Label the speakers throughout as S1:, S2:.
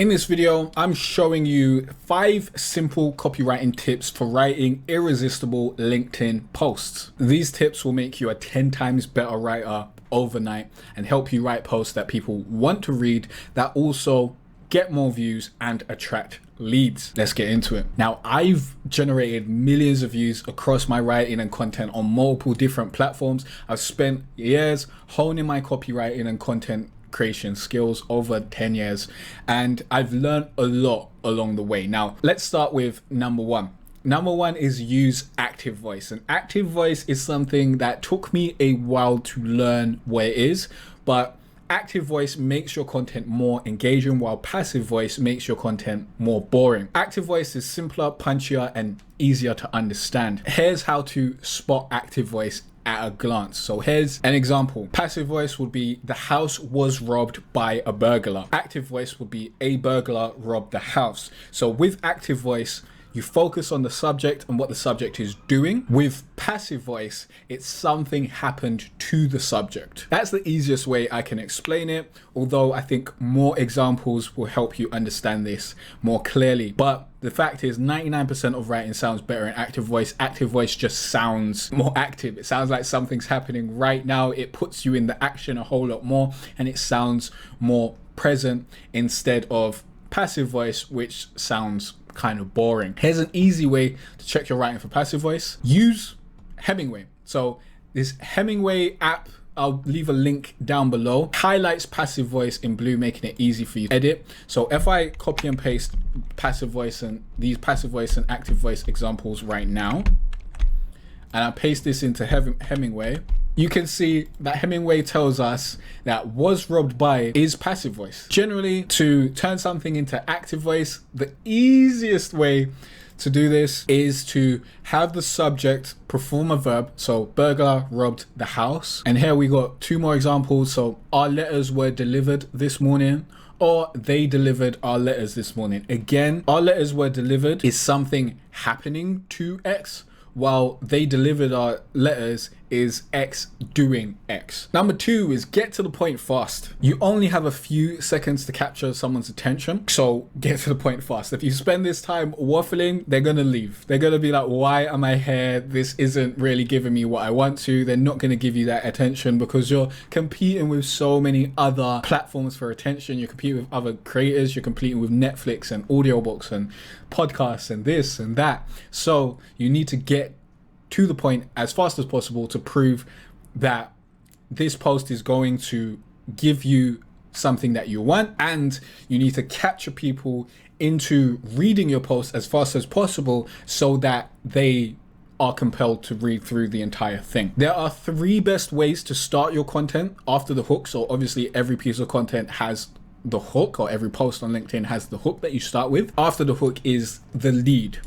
S1: In this video, I'm showing you 5 simple copywriting tips for writing irresistible LinkedIn posts. These tips will make you a 10 times better writer overnight and help you write posts that people want to read, that also get more views and attract leads. Let's get into it. Now, I've generated millions of views across my writing and content on multiple different platforms. I've spent years honing my copywriting and content creation skills, over 10 years, and I've learned a lot along the way. Now, let's start with number one. Number one is use active voice. And active voice is something that took me a while to learn what it is, but active voice makes your content more engaging, while passive voice makes your content more boring. Active voice is simpler, punchier, and easier to understand. Here's how to spot active voice at a glance. So here's an example. Passive voice would be the house was robbed by a burglar. Active voice would be a burglar robbed the house. So with active voice, you focus on the subject and what the subject is doing. With passive voice, it's something happened to the subject. That's the easiest way I can explain it, although I think more examples will help you understand this more clearly. But the fact is 99% of writing sounds better in active voice. Active voice just sounds more active. It sounds like something's happening right now. It puts you in the action a whole lot more, and it sounds more present instead of passive voice, which sounds kind of boring. Here's an easy way to check your writing for passive voice. Use Hemingway. So this Hemingway app, I'll leave a link down below, highlights passive voice in blue, making it easy for you to edit. So if I copy and paste passive voice and these passive voice and active voice examples right now, and I paste this into Hemingway, you can see that Hemingway tells us that was robbed by is passive voice. Generally, to turn something into active voice, the easiest way to do this is to have the subject perform a verb. So burglar robbed the house. And here we got 2 more examples. So our letters were delivered this morning, or they delivered our letters this morning. Again, our letters were delivered is something happening to X, while they delivered our letters is X doing X. Number 2 is get to the point fast. You only have a few seconds to capture someone's attention, so get to the point fast. If you spend this time waffling, they're gonna leave. They're gonna be like, why am I here? This isn't really giving me what I want to. They're not gonna give you that attention because you're competing with so many other platforms for attention. You're competing with other creators. You're competing with Netflix and audiobooks and podcasts and this and that. So you need to get to the point as fast as possible to prove that this post is going to give you something that you want, and you need to capture people into reading your post as fast as possible so that they are compelled to read through the entire thing. There are 3 best ways to start your content after the hook. So obviously every piece of content has the hook, or every post on LinkedIn has the hook that you start with. After the hook is the lead.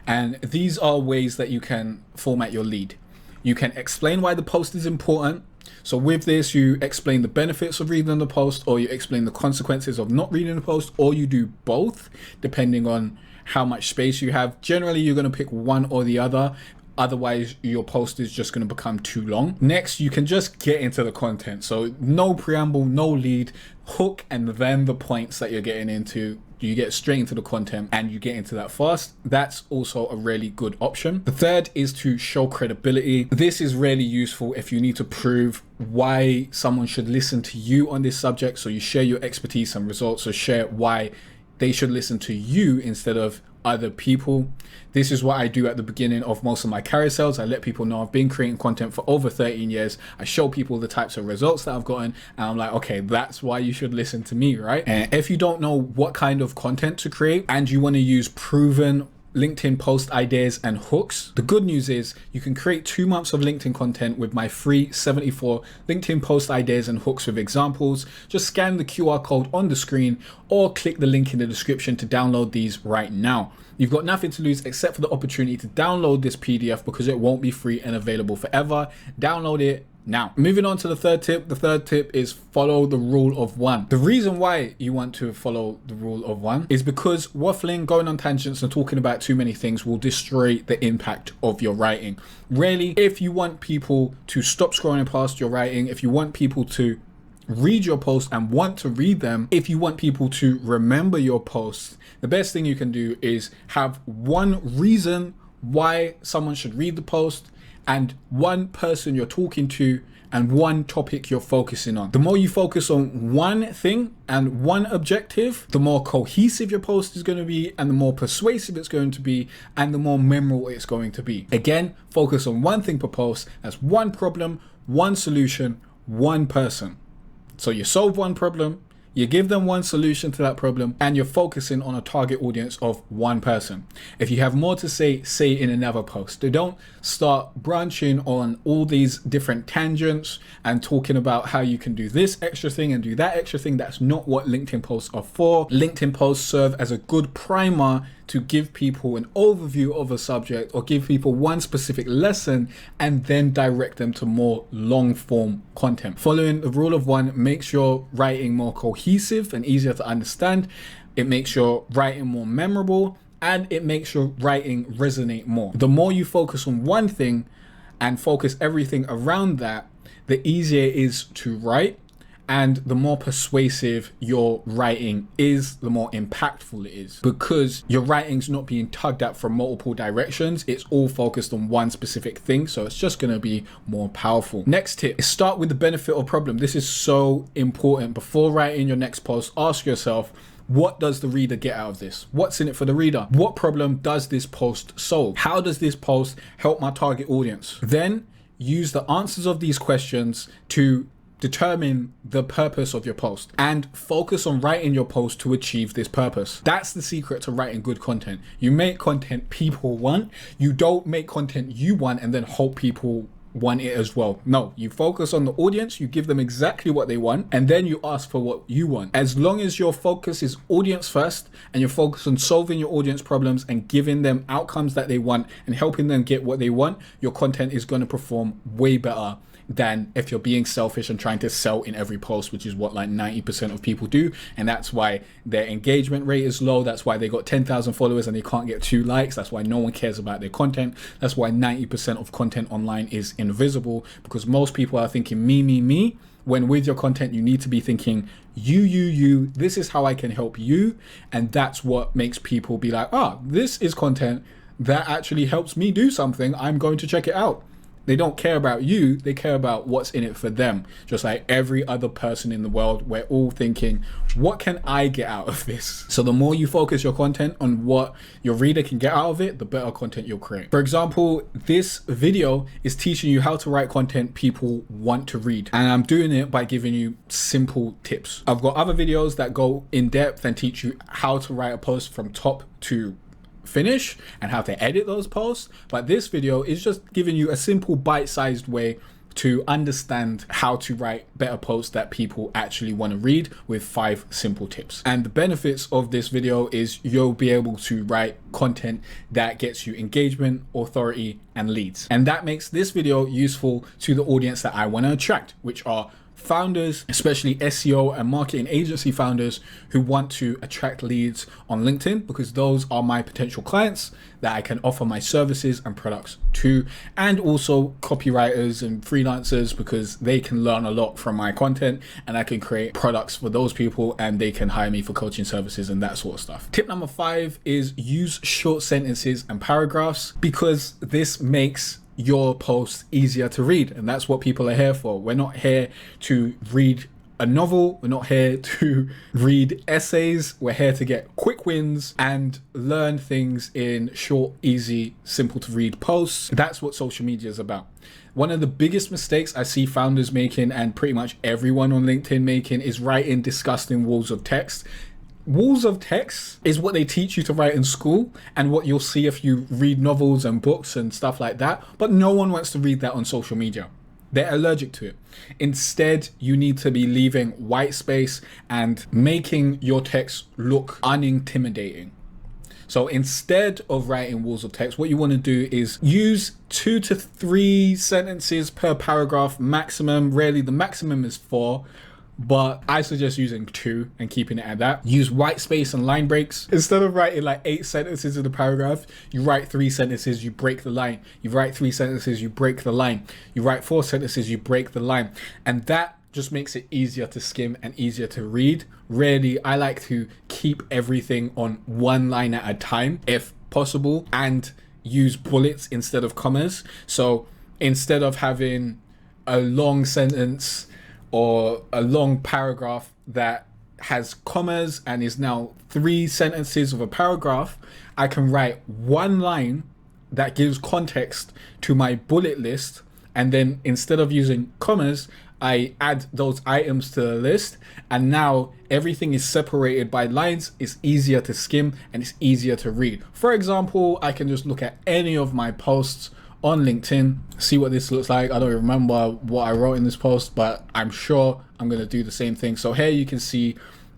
S1: And these are ways that you can format your lead. You can explain why the post is important. So with this, you explain the benefits of reading the post, or you explain the consequences of not reading the post, or you do both, depending on how much space you have. Generally, you're going to pick one or the other. Otherwise, your post is just going to become too long. Next, you can just get into the content. So no preamble, no lead, hook, and then the points that you're getting into. You get straight into the content and you get into that fast. That's also a really good option. The third is to show credibility. This is really useful if you need to prove why someone should listen to you on this subject. So you share your expertise and results, or share why they should listen to you instead of other people. This is what I do at the beginning of most of my carousels. I let people know I've been creating content for over 13 years. I show people the types of results that I've gotten, and I'm like, okay, that's why you should listen to me, right? And if you don't know what kind of content to create and you want to use proven LinkedIn post ideas and hooks, the good news is you can create 2 months of LinkedIn content with my free 74 LinkedIn post ideas and hooks with examples. Just scan the QR code on the screen or click the link in the description to download these right now. You've got nothing to lose except for the opportunity to download this PDF because it won't be free and available forever. Download it now. Moving on to the third tip. The third tip is follow the rule of 1. The reason why you want to follow the rule of 1 is because waffling, going on tangents and talking about too many things will destroy the impact of your writing. Really, if you want people to stop scrolling past your writing, if you want people to read your posts and want to read them, if you want people to remember your posts, the best thing you can do is have one reason why someone should read the post and one person you're talking to and one topic you're focusing on. The more you focus on one thing and one objective, the more cohesive your post is going to be, and the more persuasive it's going to be, and the more memorable it's going to be. Again, focus on one thing per post. That's one problem, one solution, one person. So you solve one problem, you give them one solution to that problem, and you're focusing on a target audience of one person. If you have more to say it in another post. Don't start branching on all these different tangents and talking about how you can do this extra thing and do that extra thing. That's not what LinkedIn posts are for. LinkedIn posts serve as a good primer to give people an overview of a subject or give people one specific lesson and then direct them to more long form content. Following the rule of one makes your writing more cohesive and easier to understand. It makes your writing more memorable, and it makes your writing resonate more. The more you focus on one thing and focus everything around that, the easier it is to write. And the more persuasive your writing is, the more impactful it is, because your writing's not being tugged at from multiple directions. It's all focused on one specific thing. So it's just going to be more powerful. Next tip is start with the benefit or problem. This is so important. Before writing your next post, ask yourself, what does the reader get out of this? What's in it for the reader? What problem does this post solve? How does this post help my target audience? Then use the answers of these questions to determine the purpose of your post and focus on writing your post to achieve this purpose. That's the secret to writing good content. You make content people want. You don't make content you want and then hope people want it as well. No, you focus on the audience, you give them exactly what they want, and then you ask for what you want. As long as your focus is audience first and you're focused on solving your audience problems and giving them outcomes that they want and helping them get what they want, your content is going to perform way better than if you're being selfish and trying to sell in every post, which is what like 90% of people do. And that's why their engagement rate is low. That's why they got 10,000 followers and they can't get 2 likes. That's why no one cares about their content. That's why 90% of content online is invisible, because most people are thinking me, when with your content, you need to be thinking you, this is how I can help you. And that's what makes people be like, this is content that actually helps me do something. I'm going to check it out. They don't care about you, they care about what's in it for them. Just like every other person in the world, we're all thinking, what can I get out of this? So the more you focus your content on what your reader can get out of it, the better content you'll create. For example, this video is teaching you how to write content people want to read. And I'm doing it by giving you simple tips. I've got other videos that go in depth and teach you how to write a post from top to finish and how to edit those posts, but this video is just giving you a simple bite-sized way to understand how to write better posts that people actually want to read with 5 simple tips. And the benefits of this video is you'll be able to write content that gets you engagement, authority, and leads. And that makes this video useful to the audience that I want to attract, which are founders, especially SEO and marketing agency founders who want to attract leads on LinkedIn, because those are my potential clients that I can offer my services and products to, and also copywriters and freelancers, because they can learn a lot from my content and I can create products for those people and they can hire me for coaching services and that sort of stuff. Tip number 5 is use short sentences and paragraphs, because this makes your post easier to read, and that's what people are here for. We're not here to read a novel, we're not here to read essays, we're here to get quick wins and learn things in short, easy, simple to read posts. That's what social media is about. One of the biggest mistakes I see founders making, and pretty much everyone on LinkedIn making, is writing disgusting walls of text. Walls of text is what they teach you to write in school and what you'll see if you read novels and books and stuff like that, but no one wants to read that on social media. They're allergic to it. Instead, you need to be leaving white space and making your text look unintimidating. So instead of writing walls of text, what you want to do is use 2 to 3 sentences per paragraph maximum. Rarely, the maximum is 4. But I suggest using 2 and keeping it at that. Use white space and line breaks. Instead of writing like 8 sentences in the paragraph, you write 3 sentences, you break the line. You write 3 sentences, you break the line. You write 4 sentences, you break the line. And that just makes it easier to skim and easier to read. Really, I like to keep everything on one line at a time if possible, and use bullets instead of commas. So instead of having a long sentence or a long paragraph that has commas and is now 3 sentences of a paragraph, I can write one line that gives context to my bullet list, and then instead of using commas, I add those items to the list, and now everything is separated by lines. It's easier to skim and it's easier to read. For example, I can just look at any of my posts on LinkedIn, see what this looks like. I don't remember what I wrote in this post, but I'm sure I'm going to do the same thing. So here you can see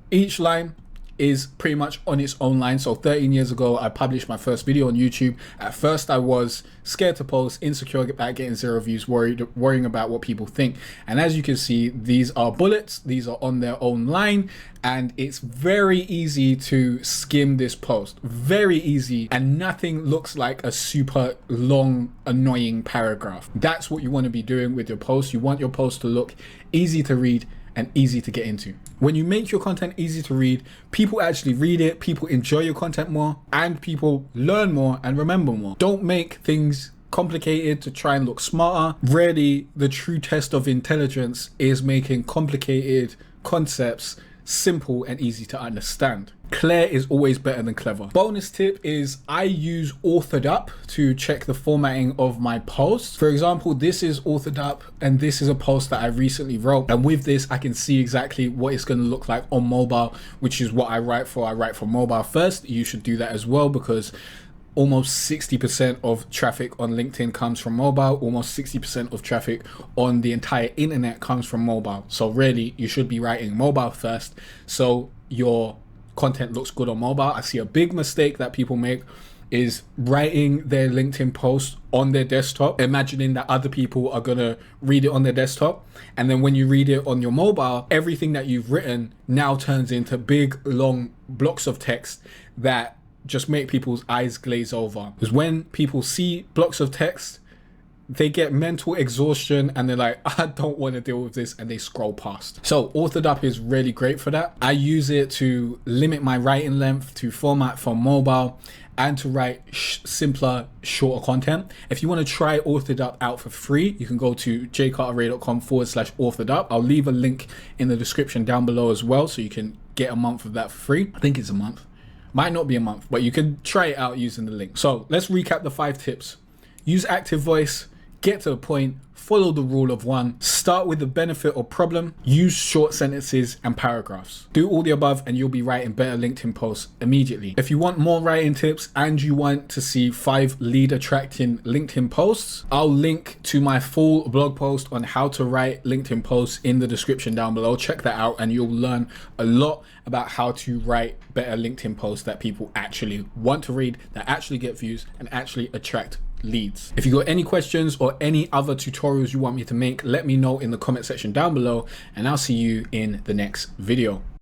S1: each line is pretty much on its own line. So 13 years ago, I published my first video on YouTube. At first, I was scared to post, insecure about getting 0 views, worrying about what people think. And as you can see, these are bullets. These are on their own line. And it's very easy to skim this post. Very easy. And nothing looks like a super long, annoying paragraph. That's what you want to be doing with your post. You want your post to look easy to read and easy to get into. When you make your content easy to read, people actually read it, people enjoy your content more, and people learn more and remember more. Don't make things complicated to try and look smarter. Really, the true test of intelligence is making complicated concepts simple and easy to understand. Clear is always better than clever. Bonus tip is I use authored up to check the formatting of my posts. For example, this is authored up and this is a post that I recently wrote. And with this, I can see exactly what it's going to look like on mobile, which is what I write for. I write for mobile first. You should do that as well, because almost 60% of traffic on LinkedIn comes from mobile. Almost 60% of traffic on the entire internet comes from mobile. So really, you should be writing mobile first so your content looks good on mobile. I see a big mistake that people make is writing their LinkedIn post on their desktop, imagining that other people are gonna read it on their desktop. And then when you read it on your mobile, everything that you've written now turns into big, long blocks of text that just make people's eyes glaze over. Because when people see blocks of text, they get mental exhaustion and they're like, I don't want to deal with this, and they scroll past. So authored up is really great for that. I use it to limit my writing length, to format for mobile, and to write simpler, shorter content. If you want to try authored up out for free, you can go to jcarterray.com/authored up. I'll leave a link in the description down below as well, so you can get a month of that for free. I think it's a month. Might not be a month, but you can try it out using the link. So let's recap the 5 tips. Use active voice, get to the point, follow the rule of 1, start with the benefit or problem, use short sentences and paragraphs. Do all the above and you'll be writing better LinkedIn posts immediately. If you want more writing tips and you want to see 5 lead attracting LinkedIn posts, I'll link to my full blog post on how to write LinkedIn posts in the description down below. Check that out and you'll learn a lot about how to write better LinkedIn posts that people actually want to read, that actually get views and actually attract leads. If you got any questions or any other tutorials you want me to make, let me know in the comment section down below, and I'll see you in the next video.